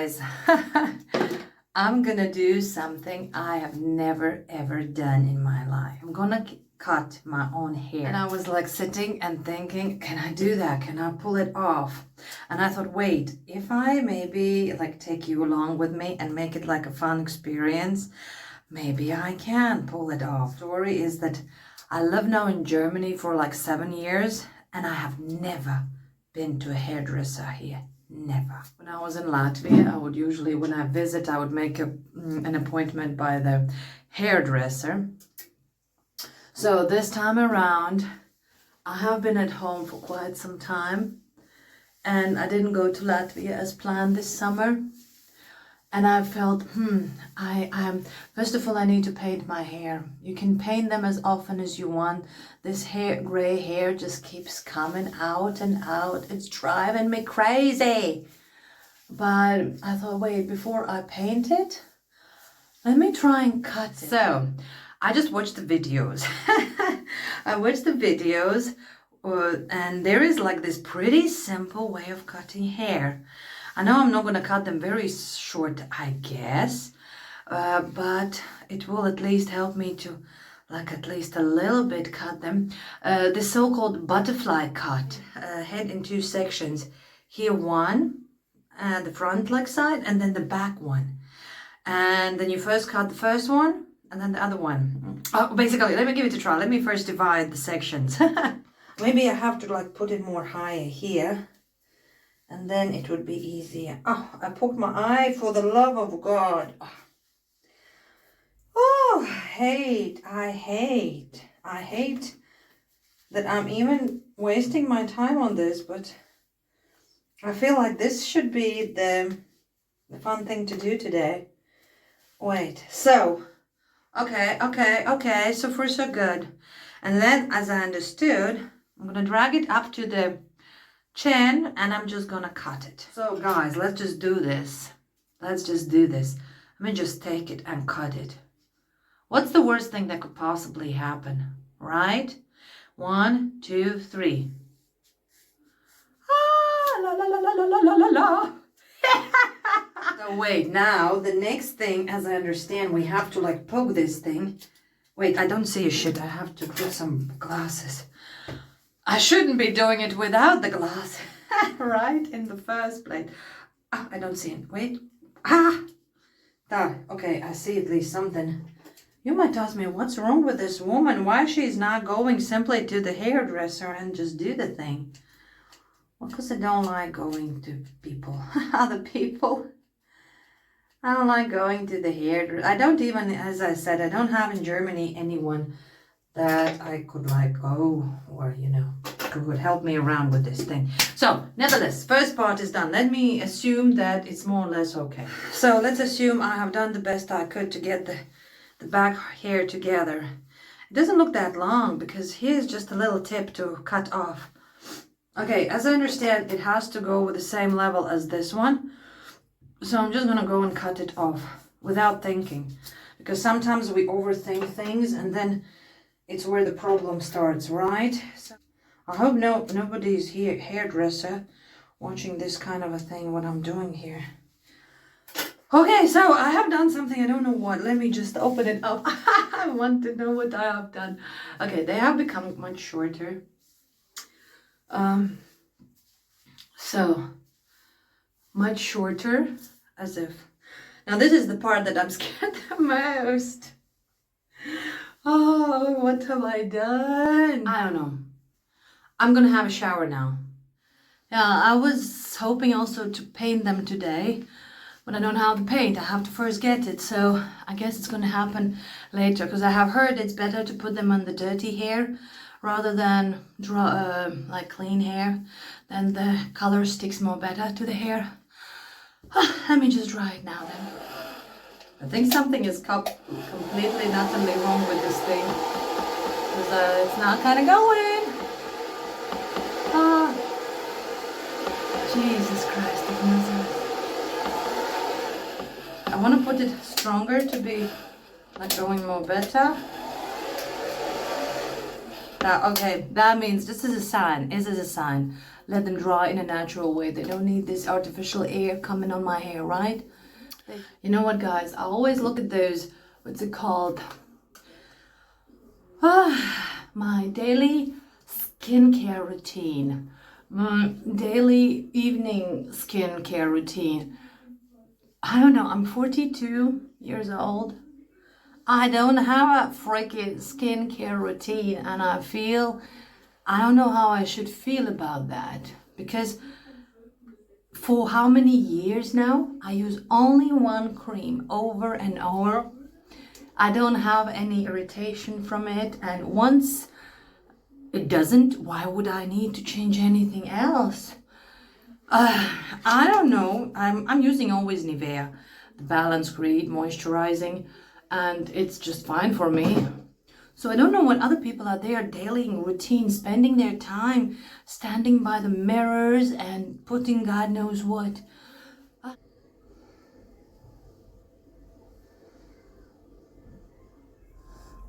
guys, I'm gonna do something I have never ever done in my life. I'm gonna cut my own hair. And I was like sitting and thinking, can I do that? Can I pull it off? And I thought, wait, if I maybe like take you along with me and make it like a fun experience, maybe I can pull it off. The story is that I live now in Germany for like 7 years and I have never been to a hairdresser here. Never. When I was in Latvia, I would usually, when I visit, I would make an appointment by the hairdresser. So this time around, I have been at home for quite some time and I didn't go to Latvia as planned this summer. And I felt, first of all, I need to paint my hair. You can paint them as often as you want. This gray hair just keeps coming out and out. It's driving me crazy. But I thought, wait, before I paint it, let me try and cut it. So, I just watched the videos. I watched the videos and there is like this pretty simple way of cutting hair. I know I'm not going to cut them very short, I guess, but it will at least help me to, like, at least a little bit cut them. The so-called butterfly cut, head in 2 sections. Here one, the front leg side, and then the back one. And then you first cut the first one, and then the other one. Oh, basically, let me give it a try. Let me first divide the sections. Maybe I have to, like, put it more higher here. And then it would be easier. Oh, I poked my eye, for the love of God. Oh, I hate that I'm even wasting my time on this, but I feel like this should be the fun thing to do today. Wait, so, okay, so far so good. And then, as I understood, I'm gonna drag it up to the chin and I'm just gonna cut it. So guys, let's just do this. Let's just do this. Let me just take it and cut it. What's the worst thing that could possibly happen, right? 1, 2, 3. Ah, la la la la la la la la. So wait, now the next thing, as I understand, we have to like poke this thing. Wait, I don't see a shit. I have to put some glasses. I shouldn't be doing it without the glass, right? In the first place. Ah, I don't see it. Wait. Ah! There. Okay, I see at least something. You might ask me, what's wrong with this woman? Why she's not going simply to the hairdresser and just do the thing? Well, because I don't like going to people. Other people. I don't like going to the hairdresser. I don't even, as I said, I don't have in Germany anyone that I could like go or, you know, who would help me around with this thing. So, nevertheless, first part is done. Let me assume that it's more or less okay. So, let's assume I have done the best I could to get the back hair together. It doesn't look that long because here's just a little tip to cut off. Okay, as I understand, it has to go with the same level as this one. So, I'm just going to go and cut it off without thinking. Because sometimes we overthink things and then it's where the problem starts, right? So I hope nobody's here, hairdresser, watching this kind of a thing, what I'm doing here. Okay, so I have done something, I don't know what. Let me just open it up. I want to know what I have done. Okay, they have become much shorter. So, much shorter, as if. Now this is the part that I'm scared the most. Oh, what have I done? I don't know. I'm gonna have a shower now. Yeah, I was hoping also to paint them today, but I don't have the paint. I have to first get it, so I guess it's gonna happen later, because I have heard it's better to put them on the dirty hair rather than like clean hair. Then the color sticks more better to the hair. Let me just dry it now then. I think something is completely nothingly wrong with this thing. Because it's not kind of going. Ah, Jesus Christ of Nazareth. I want to put it stronger to be like going more better. Okay, that means this is a sign. This is a sign let them dry in a natural way. They don't need this artificial air coming on my hair, right? You know what, guys? I always look at those, what's it called? My daily skincare routine. My daily evening skincare routine. I don't know, I'm 42 years old. I don't have a freaking skincare routine, and I don't know how I should feel about that, because for how many years now I use only one cream over and over. I don't have any irritation from it, and once it doesn't, why would I need to change anything else? I don't know. I'm using always Nivea, the Balance Create Moisturizing, and it's just fine for me. So I don't know what other people out there daily routine, spending their time standing by the mirrors and putting God knows what.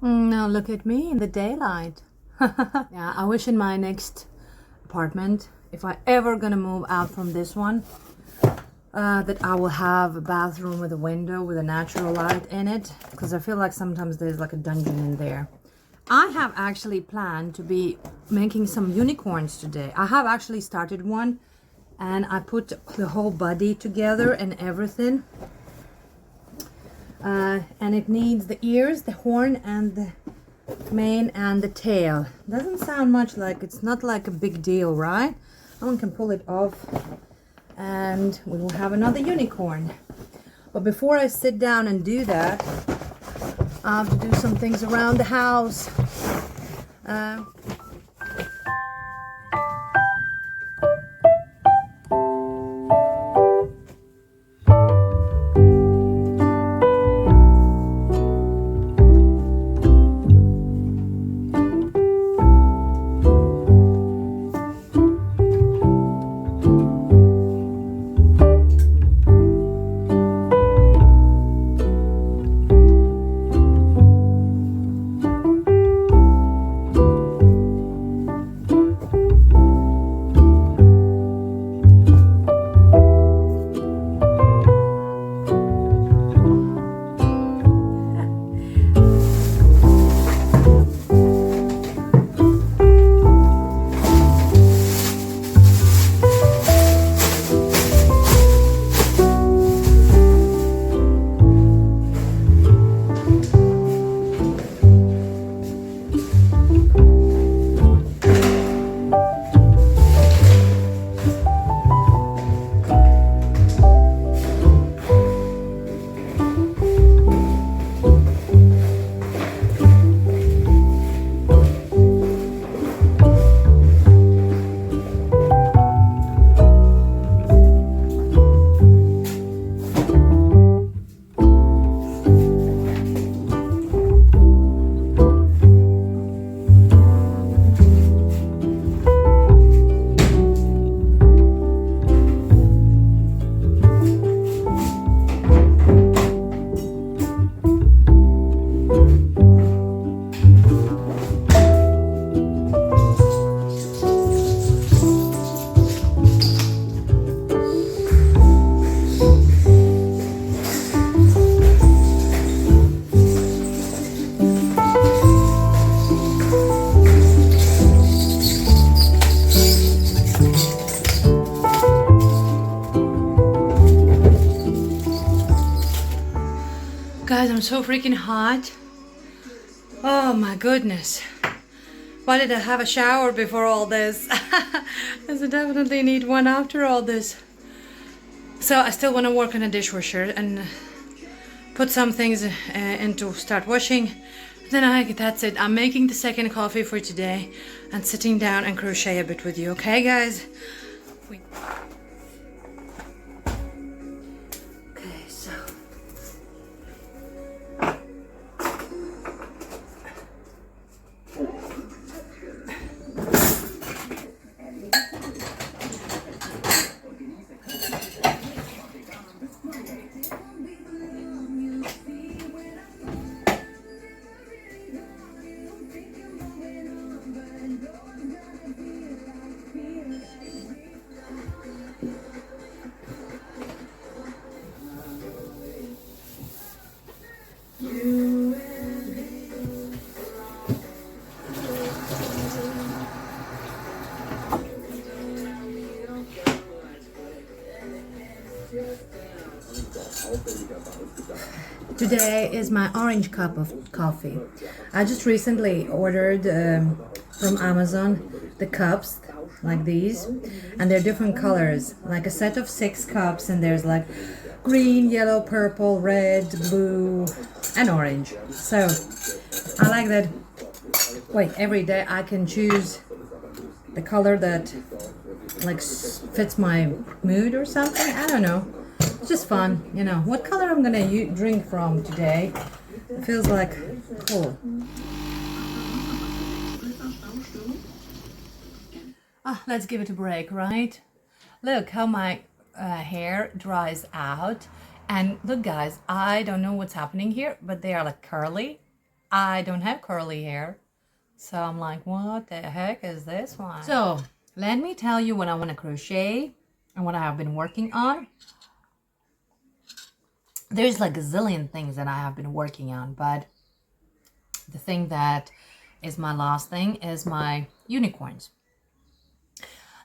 Now look at me in the daylight. Yeah, I wish in my next apartment, if I ever gonna move out from this one, that I will have a bathroom with a window with a natural light in it, because I feel like sometimes there's like a dungeon in there. I have actually planned to be making some unicorns today. I have actually started one, and I put the whole body together and everything. And it needs the ears, the horn, and the mane and the tail. Doesn't sound much like, it's not like a big deal, right? One can pull it off and we will have another unicorn. But before I sit down and do that, I have to do some things around the house. Guys, I'm so freaking hot. Oh my goodness. Why did I have a shower before all this? Because I definitely need one after all this. So I still want to work on a dishwasher and put some things in to start washing. Then that's it. I'm making the second coffee for today and sitting down and crochet a bit with you. Okay, guys? Okay, so... Today is my orange cup of coffee. I just recently ordered from Amazon the cups like these, and they're different colors, like a set of 6 cups, and there's like green, yellow, purple, red, blue, and orange. So I like that. Wait, every day I can choose the color that like fits my mood or something. I don't know. It's just fun, you know. What color I'm gonna drink from today? It feels like cool. Let's give it a break, right? Look how my hair dries out. And look, guys, I don't know what's happening here, but they are like curly. I don't have curly hair. So I'm like, what the heck is this one? So let me tell you what I want to crochet and what I have been working on. There's like a zillion things that I have been working on, but the thing that is my last thing is my unicorns.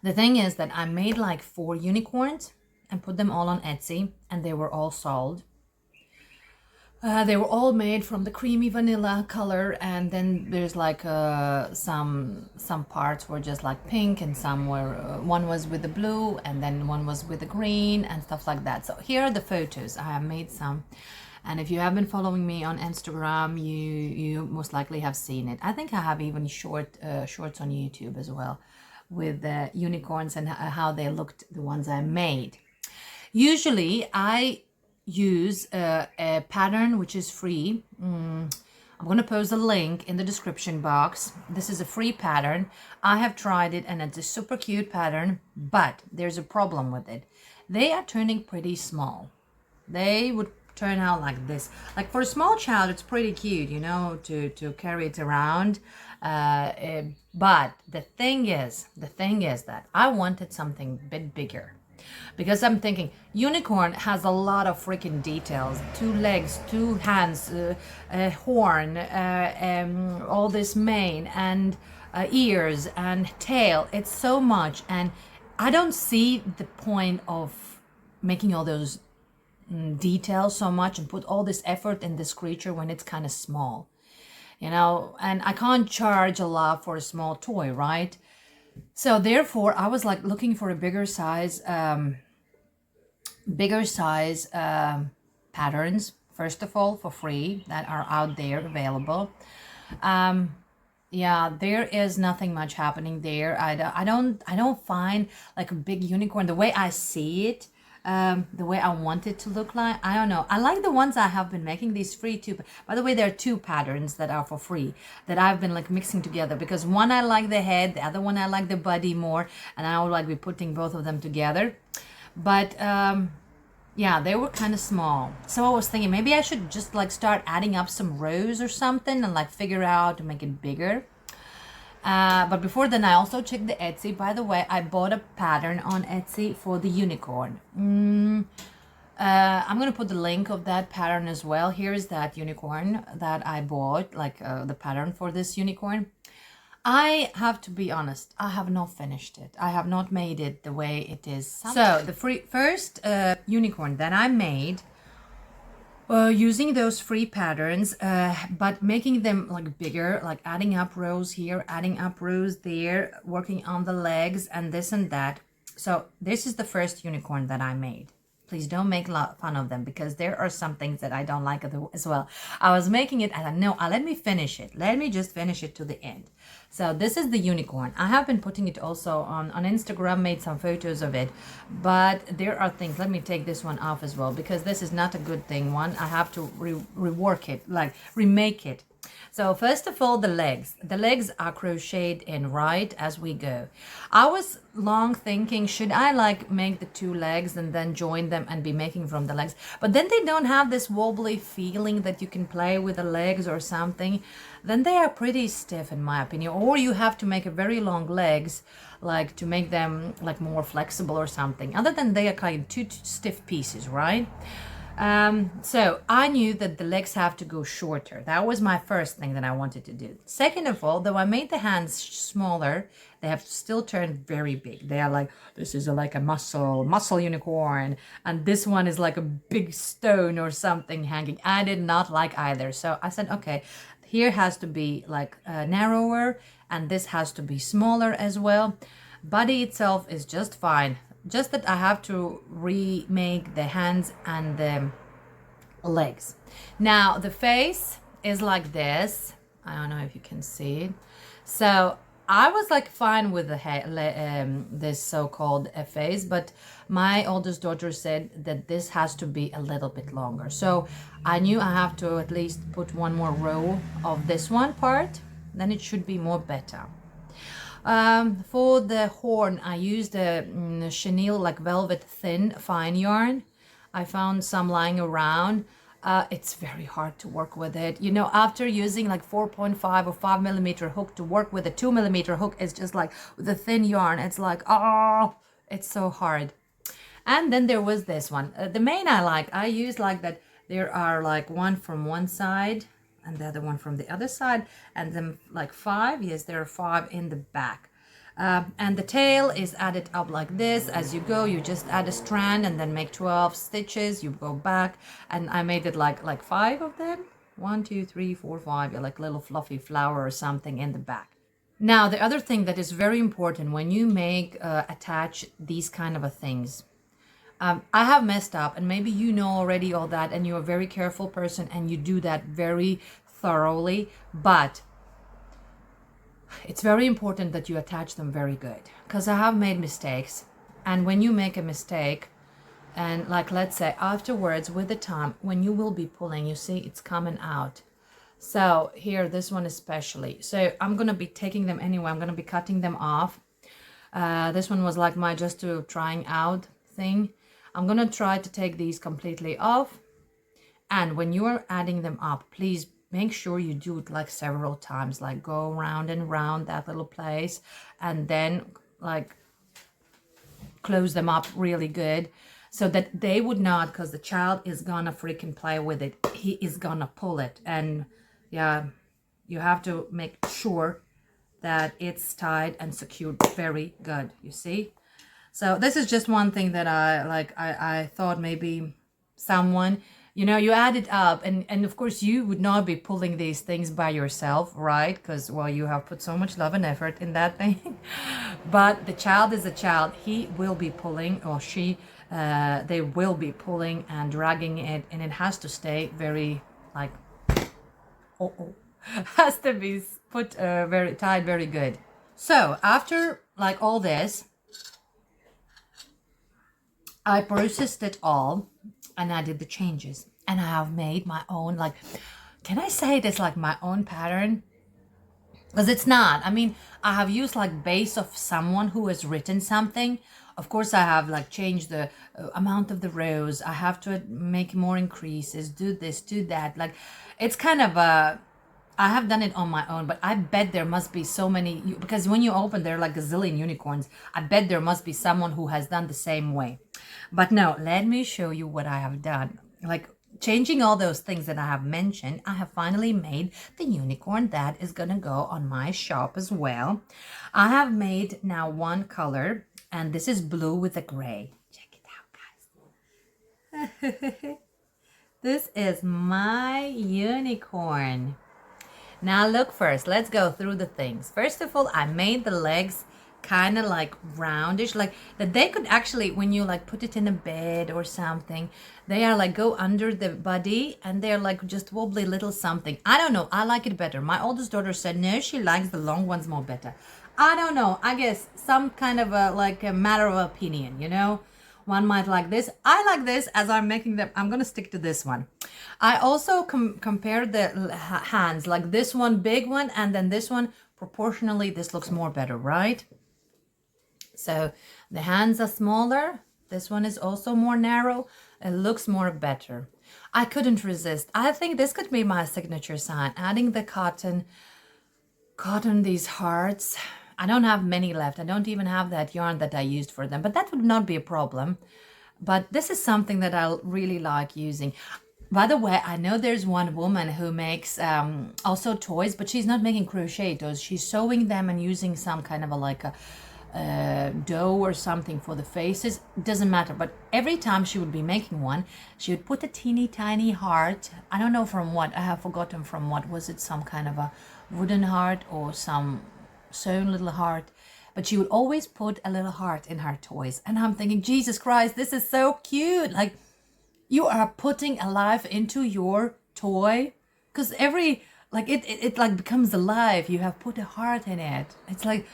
The thing is that I made like 4 unicorns and put them all on Etsy, and they were all sold. They were all made from the creamy vanilla color, and then there's like some parts were just like pink, and some were one was with the blue, and then one was with the green and stuff like that. So here are the photos. I have made some, and if you have been following me on Instagram, you most likely have seen it. I think I have even shorts on YouTube as well with the unicorns and how they looked, the ones I made. Usually I use a pattern which is free. I'm going to post a link in the description box. This is a free pattern. I have tried it and it's a super cute pattern, but there's a problem with it. They are turning pretty small. They would turn out like this. Like for a small child, it's pretty cute, you know, to carry it around. But the thing is that I wanted something a bit bigger. Because I'm thinking, unicorn has a lot of freaking details. 2 legs, 2 hands, a horn, all this mane, and ears, and tail. It's so much. And I don't see the point of making all those details so much and put all this effort in this creature when it's kind of small. You know, and I can't charge a lot for a small toy, right? So therefore, I was like looking for a bigger size patterns, first of all, for free, that are out there available. Yeah, there is nothing much happening there. I don't find like a big unicorn the way I see it, the way I want it to look like. I don't know. I like the ones I have been making these free too. By the way, there are 2 patterns that are for free that I've been like mixing together, because one I like the head, the other one I like the body more, and I would like be putting both of them together. But yeah, they were kind of small. So I was thinking maybe I should just like start adding up some rows or something and like figure out to make it bigger. But before then, I also checked the Etsy. By the way, I bought a pattern on Etsy for the unicorn. I'm going to put the link of that pattern as well. Here's that unicorn that I bought, like the pattern for this unicorn. I have to be honest, I have not finished it. I have not made it the way it is. So the first unicorn that I made, using those free patterns, but making them like bigger, like adding up rows here, adding up rows there, working on the legs and this and that. So this is the first unicorn that I made. Please don't make fun of them, because there are some things that I don't like as well. I was making it and I know, let me finish it. Let me just finish it to the end. So this is the unicorn. I have been putting it also on Instagram, made some photos of it. But there are things, let me take this one off as well, because this is not a good thing one. I have to rework it, like remake it. So first of all, the legs. The legs are crocheted in right as we go. I was long thinking, should I like make the 2 legs and then join them and be making from the legs? But then they don't have this wobbly feeling that you can play with the legs or something. Then they are pretty stiff in my opinion. Or you have to make a very long legs, like to make them like more flexible or something. Other than they are kind of 2 stiff pieces, right? So I knew that the legs have to go shorter. That was my first thing that I wanted to do. Second of all, though I made the hands smaller, they have to still turn very big. They are like, this is like a muscle unicorn, and this one is like a big stone or something hanging. I did not like either. So I said, okay, here has to be like narrower, and this has to be smaller as well. Body itself is just fine. Just that I have to remake the hands and the legs. Now the face is like this. I don't know if you can see it. So I was like fine with the this so-called face, but my oldest daughter said that this has to be a little bit longer. So I knew I have to at least put one more row of this one part, then it should be more better. For the horn, I used a chenille, like velvet thin fine yarn. I found some lying around. It's very hard to work with it. You know, after using like 4.5 or 5 millimeter hook, to work with a 2 millimeter hook is just like with a thin yarn. It's like, oh, it's so hard. And then there was this one. The main I use like that. There are like one from one side and the other one from the other side, and then like 5. Yes, there are 5 in the back. And the tail is added up like this. As you go, you just add a strand and then make 12 stitches. You go back, and I made it like 5 of them. 1, 2, 3, 4, 5. Like little fluffy flower or something in the back. Now, the other thing that is very important when you make attach these kind of things. I have messed up, and maybe you know already all that, and you're a very careful person and you do that very thoroughly, but it's very important that you attach them very good, because I have made mistakes. And when you make a mistake, and like let's say afterwards with the time when you will be pulling, you see it's coming out. So here, this one especially. So I'm gonna be taking them anyway. I'm gonna be cutting them off. This one was like my just to trying out thing. I'm gonna try to take these completely off. And when you are adding them up, please make sure you do it like several times, like go round and round that little place, and then like close them up really good so that they would not, because the child is gonna freaking play with it. He is gonna pull it. And yeah, you have to make sure that it's tied and secured very good, you see. So this is just one thing that I thought maybe someone, you know, you add it up, and of course you would not be pulling these things by yourself, right? Because, well, you have put so much love and effort in that thing. But the child is a child. He will be pulling, or she, they will be pulling and dragging it, and it has to stay very like, has to be put very tied very good. So after like all this, I processed it all and I did the changes, and I have made my own, like, can I say this, like my own pattern? Because it's not. I mean, I have used like base of someone who has written something. Of course, I have like changed the amount of the rows. I have to make more increases, do this, do that. Like, it's kind of a, I have done it on my own, but I bet there must be so many, because when you open, there are like a zillion unicorns. I bet there must be someone who has done the same way. But no, let me show you what I have done. Like, changing all those things that I have mentioned, I have finally made the unicorn that is gonna go on my shop as well. I have made now one color, and this is blue with a gray. Check it out, guys. This is my unicorn. Now look, first, let's go through the things. First of all, I made the legs kind of like roundish, like that they could actually, when you like put it in a bed or something, they are like go under the body, and they're like just wobbly little something. I don't know, I like it better. My oldest daughter said no, she likes the long ones more better. I don't know, I guess some kind of a like a matter of opinion, you know. One might like this. I like this as I'm making them. I'm gonna stick to this one. I also compared the hands, like this one big one, and then this one proportionally. This looks more better, right? So the hands are smaller. This one is also more narrow. It looks more better. I couldn't resist. I think this could be my signature sign. Adding the cotton, these hearts. I don't have many left. I don't even have that yarn that I used for them, but that would not be a problem. but this is something that I really like using. By the way, I know there's one woman who makes also toys, but she's not making crochet toys. She's sewing them and using some kind of a dough or something for the faces. Doesn't matter, but every time she would be making one, she would put a teeny tiny heart. I don't know from what, I have forgotten from what. Was it some kind of a wooden heart or some sewn little heart? But she would always put a little heart in her toys. And I'm thinking, Jesus Christ, this is so cute. Like, you are putting a life into your toy, because it like becomes alive. You have put a heart in it. It's like,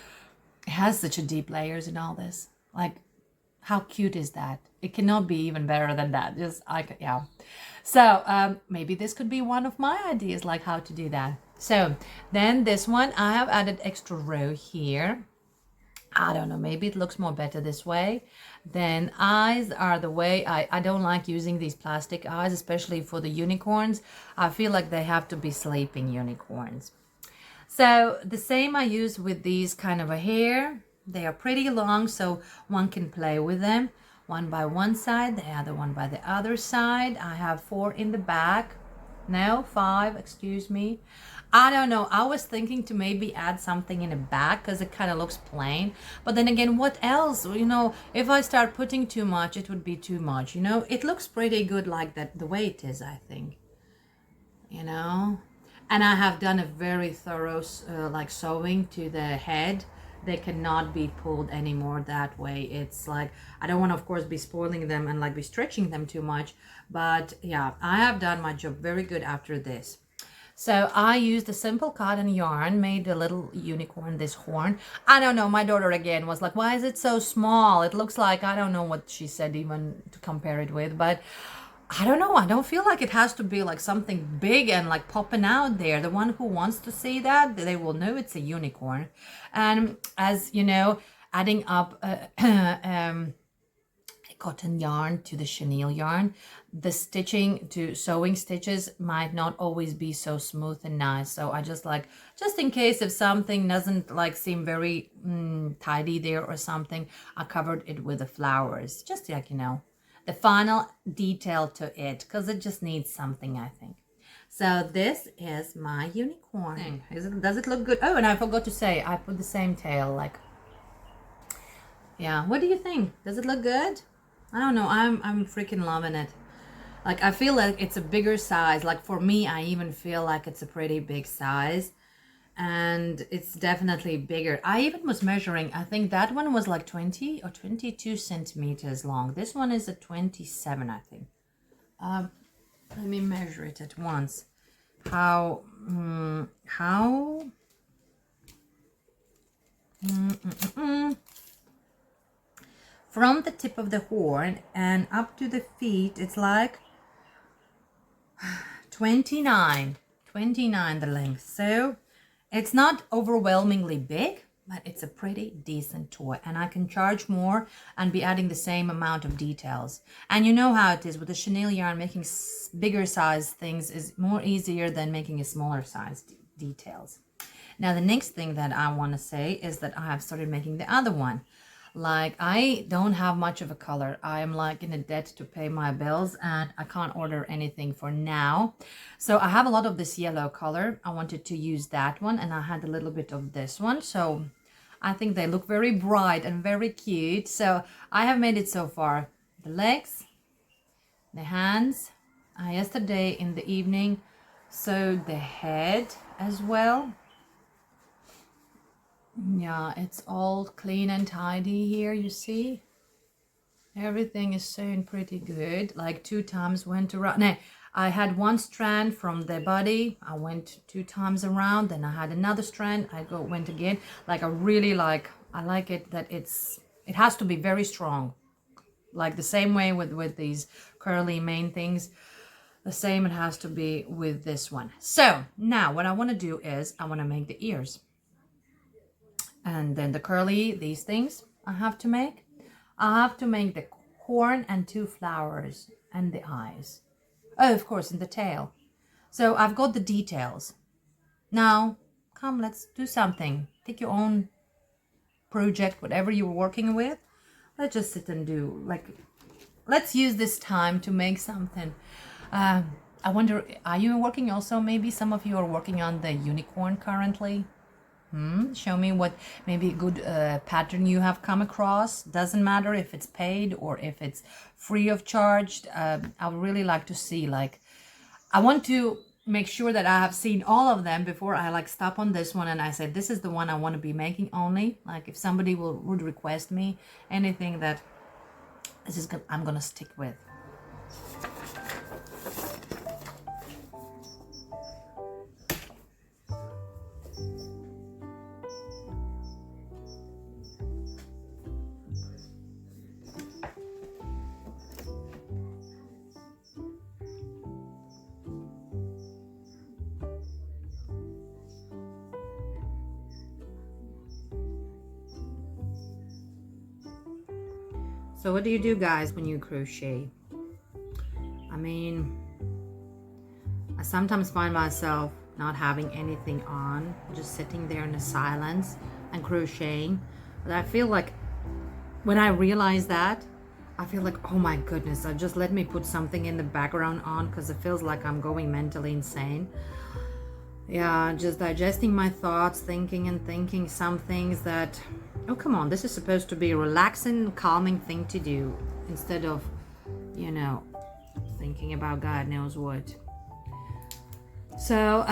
it has such a deep layers in all this. Like, how cute is that? It cannot be even better than that. Yeah. So maybe this could be one of my ideas, like how to do that. So then this one, I have added extra row here. I don't know, maybe it looks more better this way. Then eyes are the way I don't like using these plastic eyes, especially for the unicorns. I feel like they have to be sleeping unicorns. So the same I use with these kind of a hair. They are pretty long, so one can play with them. One by one side, the other one by the other side. I have 4 in the back. No, 5, excuse me. I don't know. I was thinking to maybe add something in the back because it kind of looks plain. But then again, what else? You know, if I start putting too much, it would be too much. You know, it looks pretty good like that, the way it is, I think. You know, and I have done a very thorough like sewing to the head. They cannot be pulled anymore that way. It's like, I don't want to, of course, be spoiling them and like be stretching them too much. But yeah, I have done my job very good after this. So I used a simple cotton yarn, made a little unicorn, this horn. I don't know, my daughter again was like, why is it so small? It looks like, I don't know what she said even to compare it with, but I don't know. I don't feel like it has to be like something big and like popping out there. The one who wants to see that, they will know it's a unicorn. And as you know, adding up cotton yarn to the chenille yarn, the stitching to sewing stitches might not always be so smooth and nice. So I just in case if something doesn't like seem very tidy there or something, I covered it with the flowers, just like, you know, the final detail to it, because it just needs something, I think. So this is my unicorn. Does it look good? Oh, and I forgot to say, I put the same tail, like, yeah. What do you think? Does it look good? I don't know. I'm freaking loving it. Like, I feel like it's a bigger size. Like, for me, I even feel like it's a pretty big size. And it's definitely bigger. I even was measuring. I think that one was like 20 or 22 centimeters long. This one is a 27, I think. Let me measure it at once. From the tip of the horn and up to the feet, it's like 29 the length. So it's not overwhelmingly big, but it's a pretty decent toy, and I can charge more and be adding the same amount of details. And you know how it is with the chenille yarn, making bigger size things is more easier than making a smaller size details. Now the next thing that I want to say is that I have started making the other one. Like, I don't have much of a color. I am like in a debt to pay my bills, and I can't order anything for now. So I have a lot of this yellow color. I wanted to use that one, and I had a little bit of this one. So I think they look very bright and very cute. So I have made it so far. The legs, the hands. Yesterday in the evening sewed the head as well. Yeah, it's all clean and tidy here, you see. Everything is sewn pretty good. Like 2 times went around. No, I had 1 strand from the body. I went 2 times around. Then I had another strand. Went again. Like, I like it that it has to be very strong. Like the same way with these curly mane things. The same it has to be with this one. So now what I want to do is I want to make the ears. And then the curly, these things I have to make. I have to make the horn and 2 flowers and the eyes. Oh, of course, and the tail. So I've got the details. Now, come, let's do something. Take your own project, whatever you're working with. Let's just sit and do, like, let's use this time to make something. I wonder, are you working also? Maybe some of you are working on the unicorn currently. Show me what maybe a good pattern you have come across. Doesn't matter if it's paid or if it's free of charge. I would really like to see, like, I want to make sure that I have seen all of them before I like stop on this one and I say this is the one I want to be making only. Like if somebody would request me anything, that this is good, I'm gonna stick with. So what do you do, guys, when you crochet? I mean, I sometimes find myself not having anything on, just sitting there in the silence and crocheting. But I feel like when I realize that, I feel like, oh my goodness, just let me put something in the background on, because it feels like I'm going mentally insane. Yeah, just digesting my thoughts, thinking some things that, oh come on, this is supposed to be a relaxing, calming thing to do instead of, you know, thinking about God knows what. So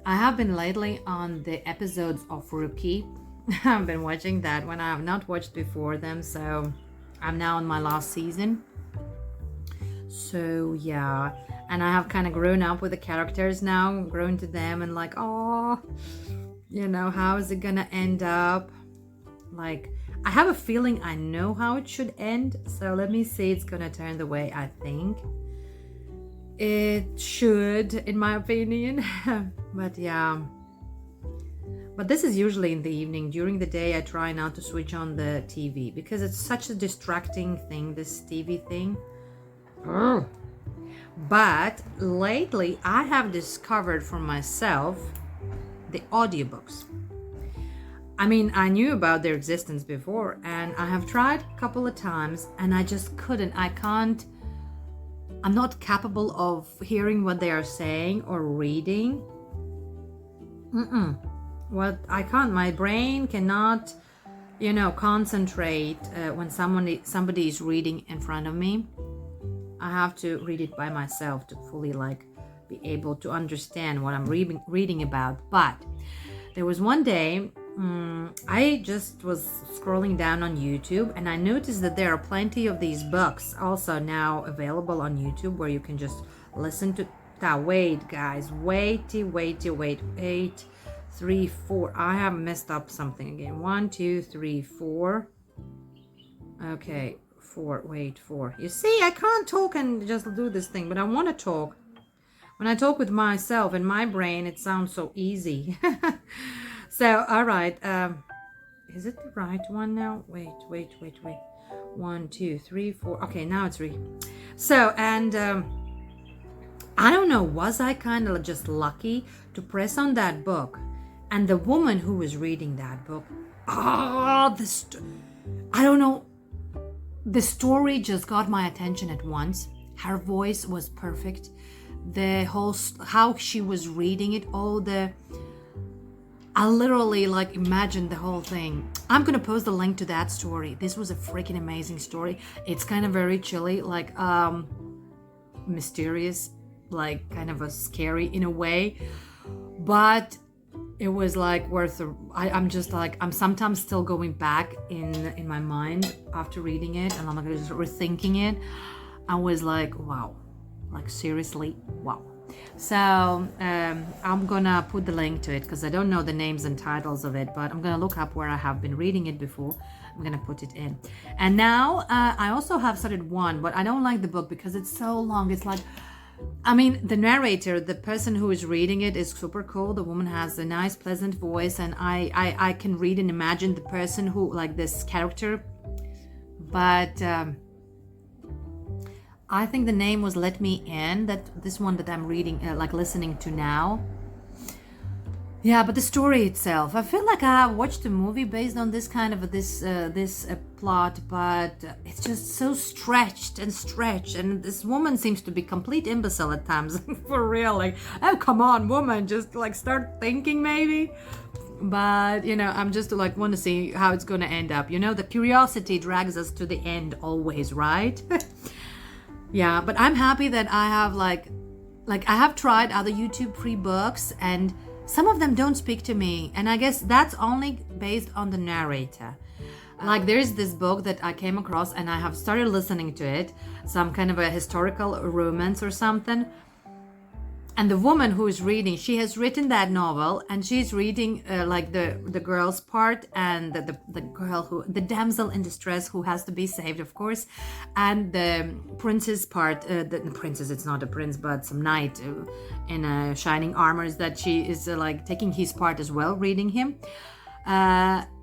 I have been lately on the episodes of Rookie. I've been watching that one. I have not watched before them, so I'm now on my last season. So yeah, and I have kind of grown up with the characters now, grown to them, and like, oh, you know, how is it gonna end up? Like, I have a feeling I know how it should end, so let me see. It's gonna turn the way I think it should, in my opinion. But yeah, but this is usually in the evening. During the day I try not to switch on the TV because it's such a distracting thing, this TV thing. Ugh. But lately I have discovered for myself the audiobooks. I mean, I knew about their existence before, and I have tried a couple of times, and I just couldn't. I'm not capable of hearing what they are saying or reading. Well, I can't. My brain cannot, you know, concentrate when somebody is reading in front of me. I have to read it by myself to fully like be able to understand what I'm reading about. But there was one day I just was scrolling down on YouTube, and I noticed that there are plenty of these books also now available on YouTube where you can just listen to. Now wait, guys, wait, 8, 3, 4. I have messed up something again. 1, 2, 3, 4. Okay, 4. Wait, 4. You see, I can't talk and just do this thing, but I want to talk. When I talk with myself in my brain, it sounds so easy. So, all right. Is it the right one now? Wait. 1, 2, 3, 4. Okay, now it's 3. So, and I don't know, was I kind of just lucky to press on that book? And the woman who was reading that book, I don't know, the story just got my attention at once. Her voice was perfect. The whole, how she was reading it, I literally like imagined the whole thing. I'm gonna post the link to that story. This was a freaking amazing story. It's kind of very chilly, like mysterious, like kind of a scary in a way, but it was like worth I'm just like, I'm sometimes still going back in my mind after reading it, and I'm like just rethinking it. I was like, wow, like seriously, wow. So I'm gonna put the link to it because I don't know the names and titles of it, but I'm gonna look up where I have been reading it before. I'm gonna put it in. And now I also have started one, but I don't like the book because it's so long. It's like, I mean, the narrator, the person who is reading it is super cool. The woman has a nice, pleasant voice, and I can read and imagine the person who, like this character. But I think the name was Let Me In, that this one that I'm reading, like listening to now. Yeah, but the story itself, I feel like I have watched a movie based on this kind of this plot, but it's just so stretched, and this woman seems to be complete imbecile at times. For real, like, oh come on, woman, just like start thinking maybe. But you know, I'm just like want to see how it's gonna end up. You know, the curiosity drags us to the end always, right? Yeah, but I'm happy that I have like I have tried other YouTube free books, and some of them don't speak to me, and I guess that's only based on the narrator. Like there's this book that I came across and I have started listening to it, some kind of a historical romance or something. And the woman who is reading, she has written that novel, and she's reading like the girl's part, and the girl who, the damsel in distress who has to be saved, of course, and the prince's part. The princess, it's not a prince, but some knight in shining armors that she is like taking his part as well, reading him.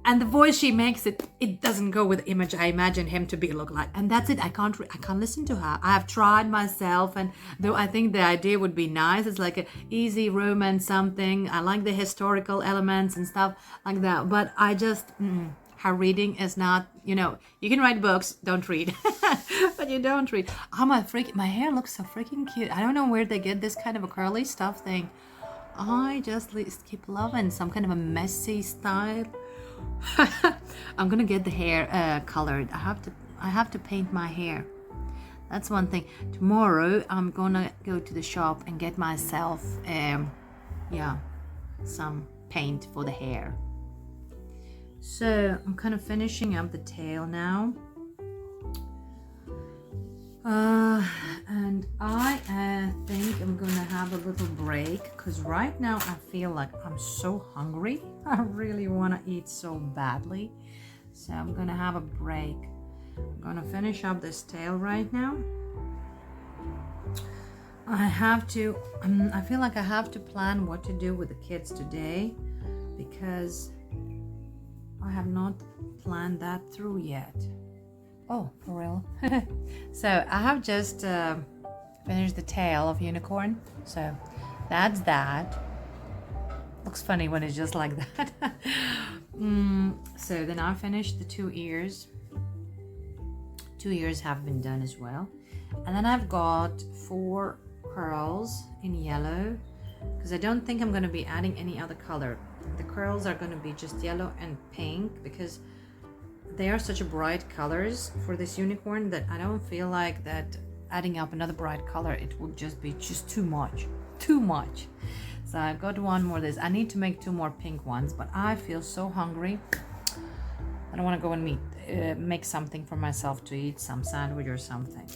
And the voice she makes, it doesn't go with the image I imagine him to be look like, and that's it. I can't listen to her. I have tried myself, and though I think the idea would be nice, it's like an easy romance something. I like the historical elements and stuff like that, but I just her reading is not, you know, you can write books, don't read. But you don't read. Oh my hair looks so freaking cute. I don't know where they get this kind of a curly stuff thing. I just keep loving some kind of a messy style. I'm gonna get the hair colored. I have to paint my hair. That's one thing. Tomorrow I'm gonna go to the shop and get myself some paint for the hair. So I'm kind of finishing up the tail now. And I think I'm gonna have a little break, because right now I feel like I'm so hungry. I really want to eat so badly, so I'm gonna have a break. I'm gonna finish up this tail right now. I feel like I have to plan what to do with the kids today, because I have not planned that through yet. Oh, for real? So I have just finished the tail of unicorn. So that's that. Looks funny when it's just like that. So then I finished the 2 ears. 2 ears have been done as well. And then I've got 4 curls in yellow, because I don't think I'm going to be adding any other color. The curls are going to be just yellow and pink, because they are such a bright colors for this unicorn that I don't feel like that adding up another bright color, it would just be too much. So I've got one more of this. I need to make 2 more pink ones, but I feel so hungry. I don't want to go and make something for myself to eat, some sandwich or something.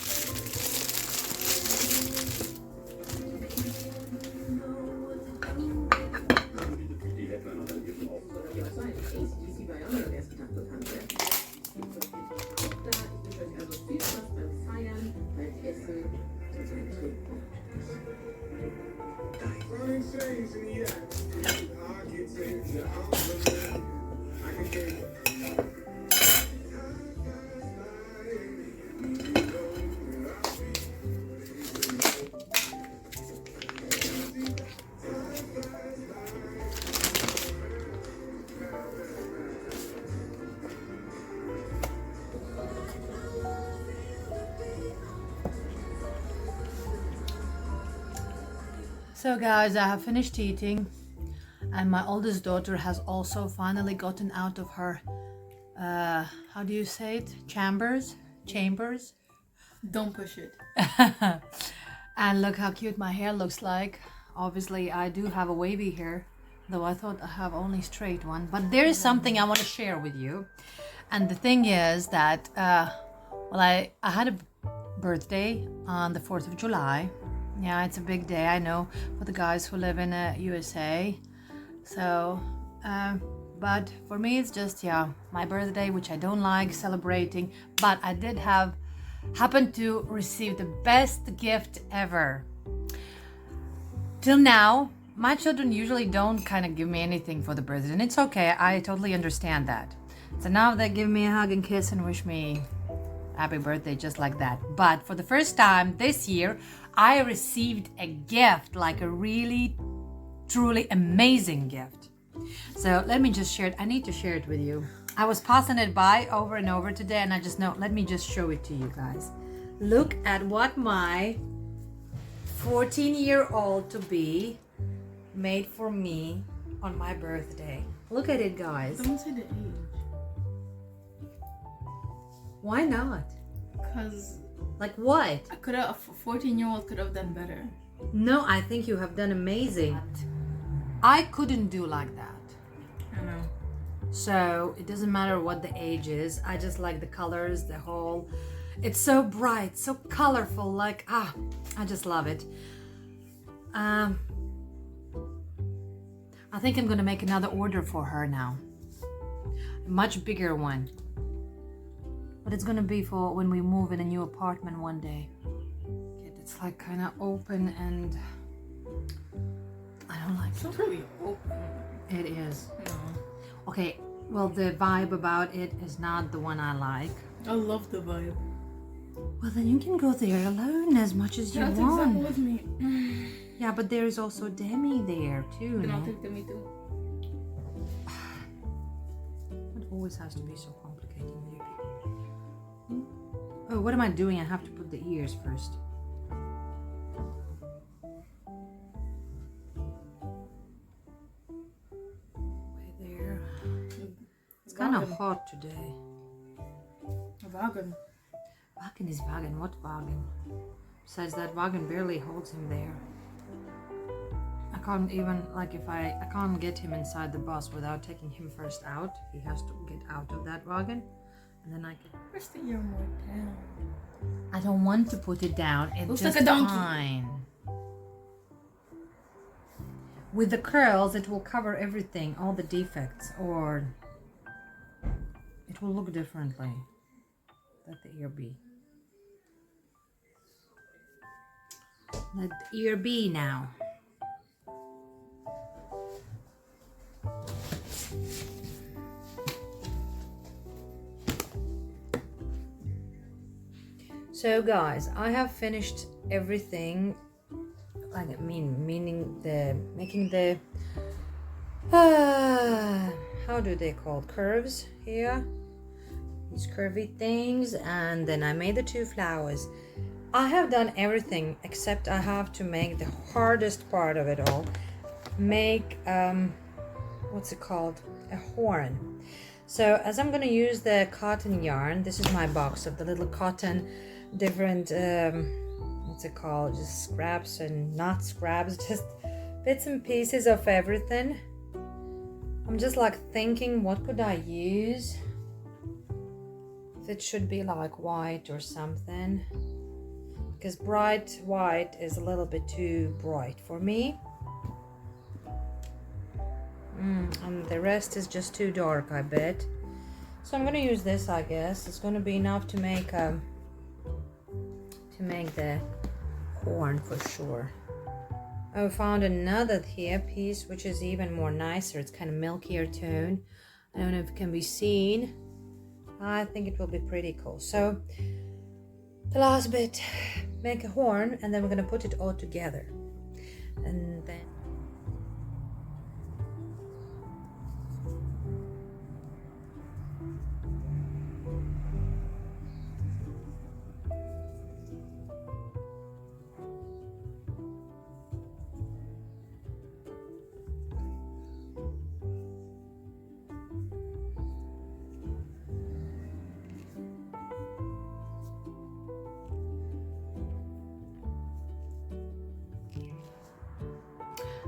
So guys, I have finished eating, and my oldest daughter has also finally gotten out of her, how do you say it? Chambers? Don't push it. And look how cute my hair looks like. Obviously, I do have a wavy hair, though I thought I have only straight one. But there is something I want to share with you. And the thing is that, I had a birthday on the 4th of July. Yeah, it's a big day, I know, for the guys who live in USA. So, but for me, it's just, my birthday, which I don't like celebrating. But I did happen to receive the best gift ever. Till now, my children usually don't kind of give me anything for the birthday, and it's okay. I totally understand that. So now they give me a hug and kiss and wish me happy birthday just like that. But for the first time this year, I received a gift, like a really truly amazing gift. So let me just share it. I need to share it with you. I was passing it by over and over today, and I just know, let me just show it to you guys. Look at what my 14-year-old to be made for me on my birthday. Look at it, guys. Don't say the age. Why not? Because Like what? I could have, a 14-year-old could have done better. No, I think you have done amazing. I couldn't do like that. I know. So it doesn't matter what the age is. I just like the colors, the whole. It's so bright, so colorful. Like I just love it. I think I'm gonna make another order for her now. A much bigger one. But it's gonna be for when we move in a new apartment one day. It's like kind of open and I don't like It's it. not really open. It is. No. Okay, well the vibe about it is not the one I like. I love the vibe. Well then you can go there alone as much as you That's want. exactly with me. Yeah, but there is also Demi there too. Then I'll No? take them too. It always has to be so complicated with you people. Oh, what am I doing? I have to put the ears first. Right there. It's kind of hot today. Wagen. Wagen is wagen. What wagen? Besides that, wagen barely holds him there. I can't even, like, if I can't get him inside the bus without taking him first out. He has to get out of that wagon, and then I can. Where's the ear more down? I don't want to put it down. It's Looks just like a donkey. fine. With the curls, it will cover everything, all the defects, or it will look differently. Let the ear be. Let the ear be now. So guys, I have finished everything. Meaning the making the how do they call it? Curves here, these curvy things, and then I made the 2 flowers. I have done everything except I have to make the hardest part of it all. Make what's it called? A horn. So as I'm gonna use the cotton yarn, this is my box of the little cotton, different what's it called? Just scraps and not scraps, just bits and pieces of everything. I'm just like thinking, what could I use? If it should be like white or something, because bright white is a little bit too bright for me. And the rest is just too dark, I bet. So I'm gonna use this, I guess. It's gonna be enough to make the horn for sure. I found another here piece which is even more nicer. It's kind of milkier tone. I don't know if it can be seen. I think it will be pretty cool. So the last bit, make a horn, and then we're gonna put it all together, and then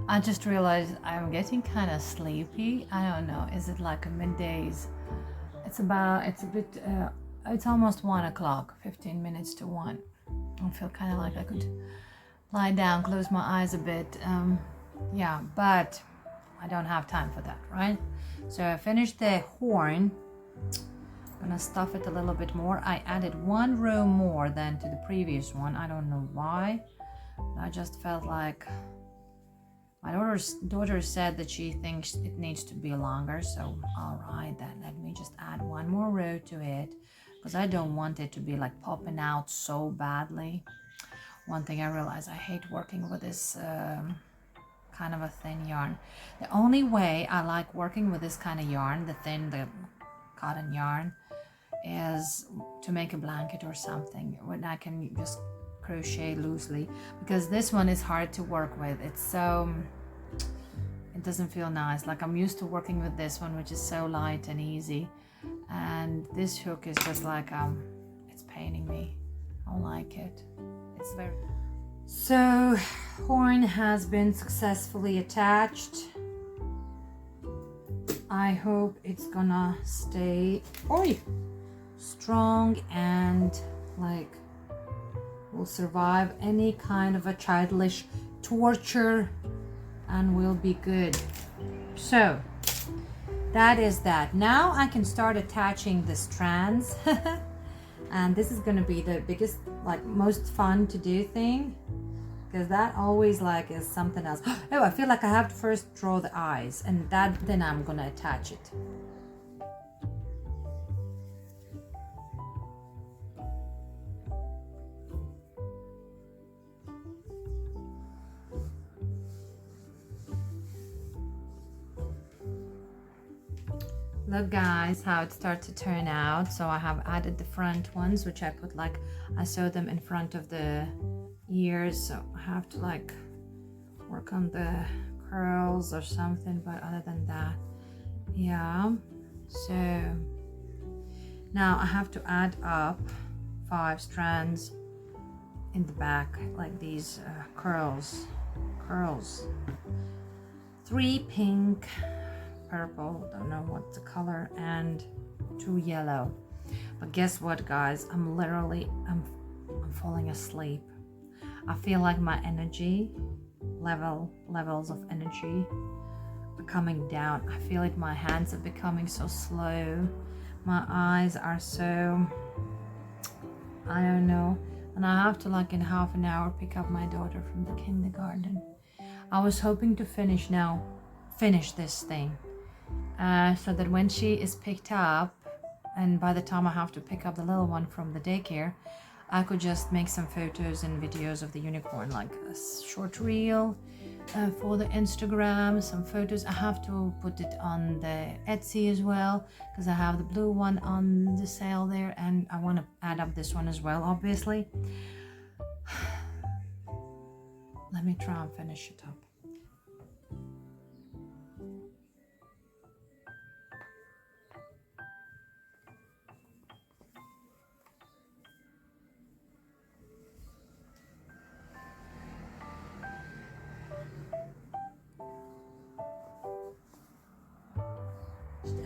I just realized I'm getting kind of sleepy. I don't know. Is it like a middays? It's almost 1 o'clock, 15 minutes to 1. I feel kind of like I could lie down, close my eyes a bit. Yeah, but I don't have time for that, right? So I finished the horn. I'm gonna stuff it a little bit more. I added 1 row more than to the previous one. I don't know why. I just felt like my daughter said that she thinks it needs to be longer, so all right then, let me just add 1 more row to it, because I don't want it to be like popping out so badly. One thing I realized, I hate working with this kind of a thin yarn. The only way I like working with this kind of yarn, the cotton yarn, is to make a blanket or something when I can just crochet loosely, because this one is hard to work with. It's so, it doesn't feel nice. Like, I'm used to working with this one, which is so light and easy, and this hook is just like it's paining me. I don't like it. It's very... So horn has been successfully attached. I hope it's gonna stay strong and like will survive any kind of a childish torture and will be good. So that is that. Now I can start attaching the strands. And this is going to be the biggest, like, most fun to do thing, because that always like is something else. Oh, I feel like I have to first draw the eyes, and then I'm going to attach it. Look guys how it starts to turn out. So I have added the front ones, which I put like, I sewed them in front of the ears, so I have to like work on the curls or something, but other than that, yeah. So now I have to add up 5 strands in the back, like these curls. 3 pink, purple, don't know what the color, and 2 yellow. But guess what guys, I'm falling asleep. I feel like my energy levels of energy are coming down. I feel like my hands are becoming so slow, my eyes are so, I don't know, and I have to like in half an hour pick up my daughter from the kindergarten. I was hoping to finish this thing, so that when she is picked up, and by the time I have to pick up the little one from the daycare, I could just make some photos and videos of the unicorn, like a short reel for the Instagram, some photos. I have to put it on the Etsy as well, because I have the blue one on the sale there, and I want to add up this one as well, obviously. Let me try and finish it up.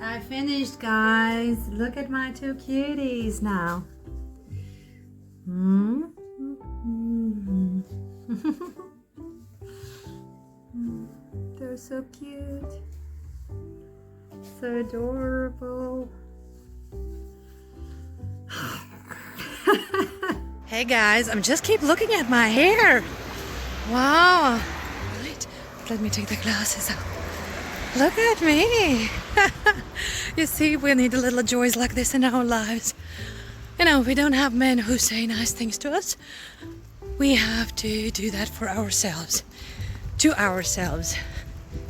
I finished, guys. Look at my 2 cuties now. They're so cute. So adorable. Hey guys, I'm just keep looking at my hair. Wow. Right, let me take the glasses off. Look at me. You see, we need a little joys like this in our lives. You know, we don't have men who say nice things to us. We have to do that for ourselves. To ourselves.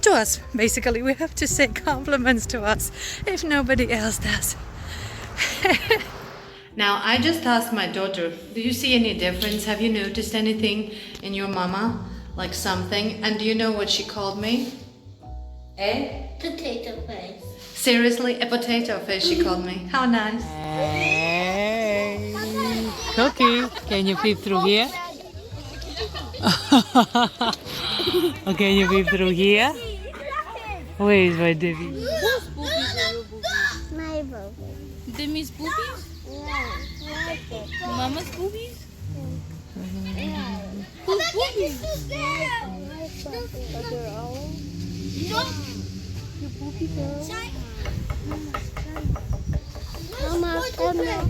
To us, basically. We have to say compliments to us if nobody else does. Now, I just asked my daughter, do you see any difference? Have you noticed anything in your mama? Like something? And do you know what she called me? A potato face. Seriously, a potato face she called me. How nice. Hey, Cookie, can you peep through here? Oh, can you peep through here? Where is my Debbie? My boobies. Demi's boobies? No, Mama's boobies? whose boobies? But your own? Your boobies are Mama, come here.